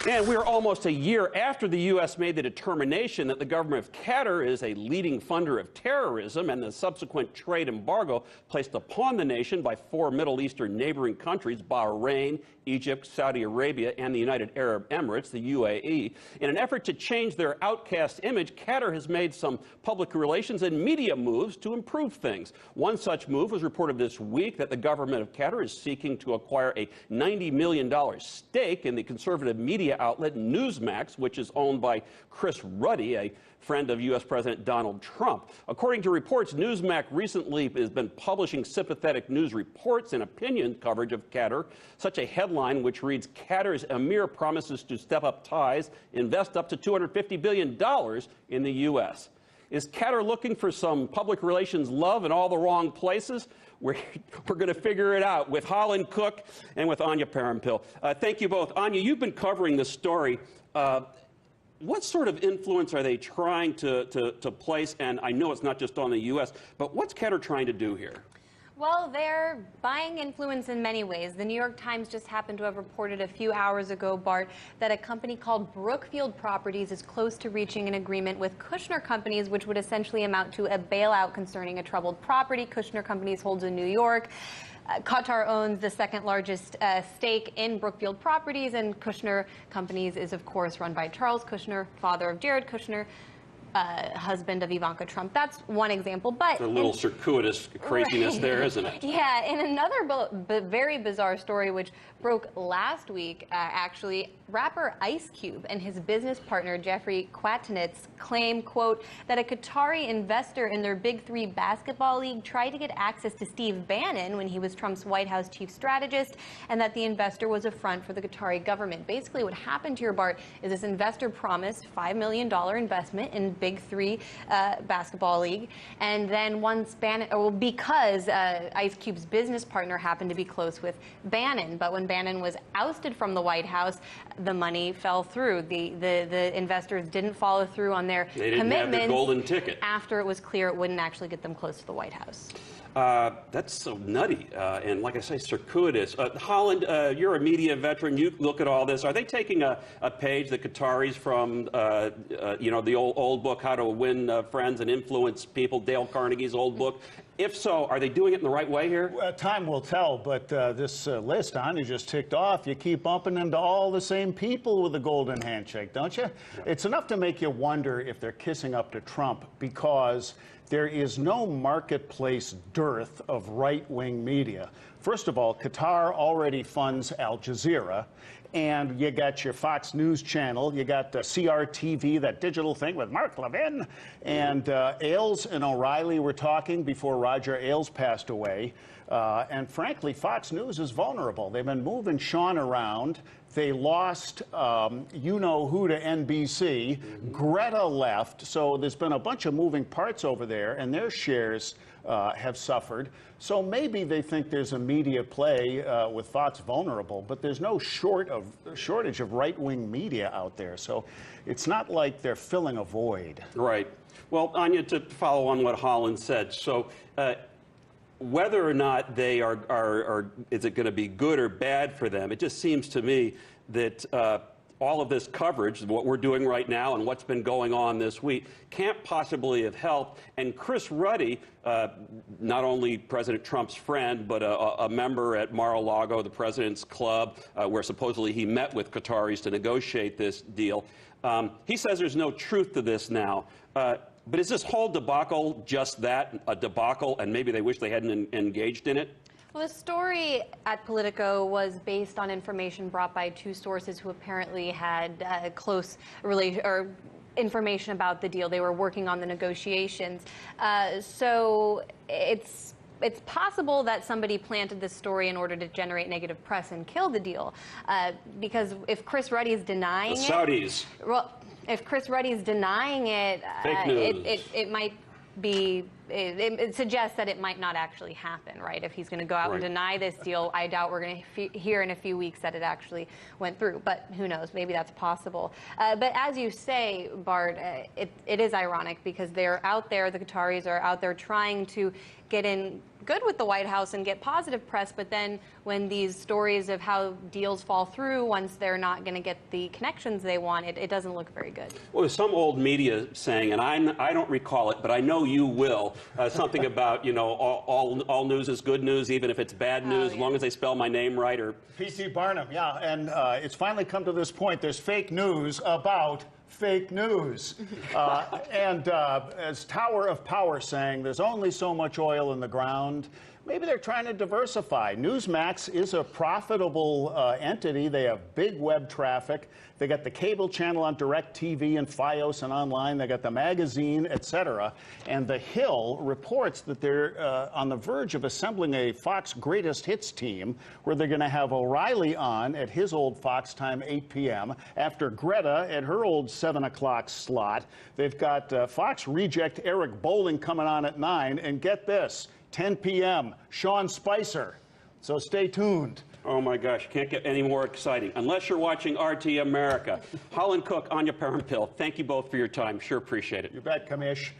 And we're almost a year after the U.S. made the determination that the government of Qatar is a leading funder of terrorism and the subsequent trade embargo placed upon the nation by 4 Middle Eastern neighboring countries, Bahrain, Egypt, Saudi Arabia, and the United Arab Emirates, the UAE. In an effort to change their outcast image, Qatar has made some public relations and media moves to improve things. One such move was reported this week that the government of Qatar is seeking to acquire a $90 million stake in the conservative media outlet Newsmax, which is owned by Chris Ruddy, a friend of U.S. President Donald Trump. According to reports, Newsmax recently has been publishing sympathetic news reports and opinion coverage of Qatar. Such a headline, which reads, Qatar's Emir promises to step up ties, invest up to $250 billion in the U.S. Is Qatar looking for some public relations love in all the wrong places? We're going to figure it out with Holland, Cooke, and with Anya Parimpil. Thank you both. Anya, you've been covering this story. What sort of influence are they trying to place? And I know it's not just on the U.S., but what's Qatar trying to do here? Well, they're buying influence in many ways. The New York Times just happened to have reported a few hours ago, Bart, that a company called Brookfield Properties is close to reaching an agreement with Kushner Companies, which would essentially amount to a bailout concerning a troubled property Kushner Companies holds in New York. Qatar owns the second largest stake in Brookfield Properties, and Kushner Companies is, of course, run by Charles Kushner, father of Jared Kushner, husband of Ivanka Trump. That's one example, but a little circuitous craziness there, isn't it? Yeah, in another very bizarre story which broke last week, actually, rapper Ice Cube and his business partner Jeffrey Quatanitz claim, quote, that a Qatari investor in their Big Three basketball league tried to get access to Steve Bannon when he was Trump's White House chief strategist, and that the investor was a front for the Qatari government. Basically, what happened here, Bart, is this investor promised $5 million investment in Big Three basketball league, and then once Bannon, because Ice Cube's business partner happened to be close with Bannon, but when Bannon was ousted from the White House, the money fell through. The investors didn't follow through on their commitments. Have the golden ticket after it was clear it wouldn't actually get them close to the White House. That's so nutty, and like I say, circuitous. Holland, you're a media veteran. You look at all this. Are they taking a page, the Qataris, from you know, the old book, How to Win Friends and Influence People, Dale Carnegie's old book? If so, are they doing it in the right way here? Well, time will tell, but this list, Anya just ticked off. You keep bumping into all the same people with the golden handshake, don't you? Yeah. It's enough to make you wonder if they're kissing up to Trump, because there is no marketplace dearth of right-wing media. First of all, Qatar already funds Al Jazeera, and you got your Fox News channel, you got CRTV, that digital thing with Mark Levin, and Ailes and O'Reilly were talking before Roger Ailes passed away. And frankly, Fox News is vulnerable. They've been moving Sean around. They lost you-know-who to NBC. Greta left, so there's been a bunch of moving parts over there, and their shares have suffered. So maybe they think there's a media play with Fox vulnerable, but there's no shortage of right-wing media out there. So it's not like they're filling a void. Right. Well, Anya, to follow on what Holland said, so whether or not they are is it going to be good or bad for them? It just seems to me that all of this coverage, what we're doing right now and what's been going on this week, can't possibly have helped. And Chris Ruddy, not only President Trump's friend, but a member at Mar-a-Lago, the President's Club, where supposedly he met with Qataris to negotiate this deal, he says there's no truth to this now. But is this whole debacle just that, a debacle, and maybe they wish they hadn't engaged in it? Well, the story at Politico was based on information brought by two sources who apparently had close information about the deal. They were working on the negotiations. So it's possible that somebody planted this story in order to generate negative press and kill the deal. Because if Chris Ruddy is denying the Saudis. Well, if Chris Ruddy is denying it, Fake news. It might be it suggests that it might not actually happen, right? If he's going to go out and deny this deal, I doubt we're going to hear in a few weeks that it actually went through. But who knows? Maybe that's possible. But as you say, Bart, it is ironic because they're out there, the Qataris are out there trying to get in good with the White House and get positive press, but then when these stories of how deals fall through once they're not going to get the connections they want, it doesn't look very good. Well, there's some old media saying, and I don't recall it, but I know you will, something about, you know, all news is good news, even if it's bad news, as long as they spell my name right. Or P.T. Barnum, yeah, and it's finally come to this point. There's fake news about fake news. As Tower of Power saying, there's only so much oil in the ground. Maybe they're trying to diversify. Newsmax is a profitable entity. They have big web traffic. They got the cable channel on DirecTV and Fios and online. They got the magazine, etc. And The Hill reports that they're on the verge of assembling a Fox Greatest Hits team where they're going to have O'Reilly on at his old Fox time, 8 p.m., after Greta at her old 7 o'clock slot. They've got Fox reject Eric Bolling coming on at 9. And get this, 10 p.m., Sean Spicer. So stay tuned. oh my gosh, can't get any more exciting. Unless you're watching RT America. Holland, Cooke, Anya Parimpil, thank you both for your time. Sure appreciate it. You bet, Kamish.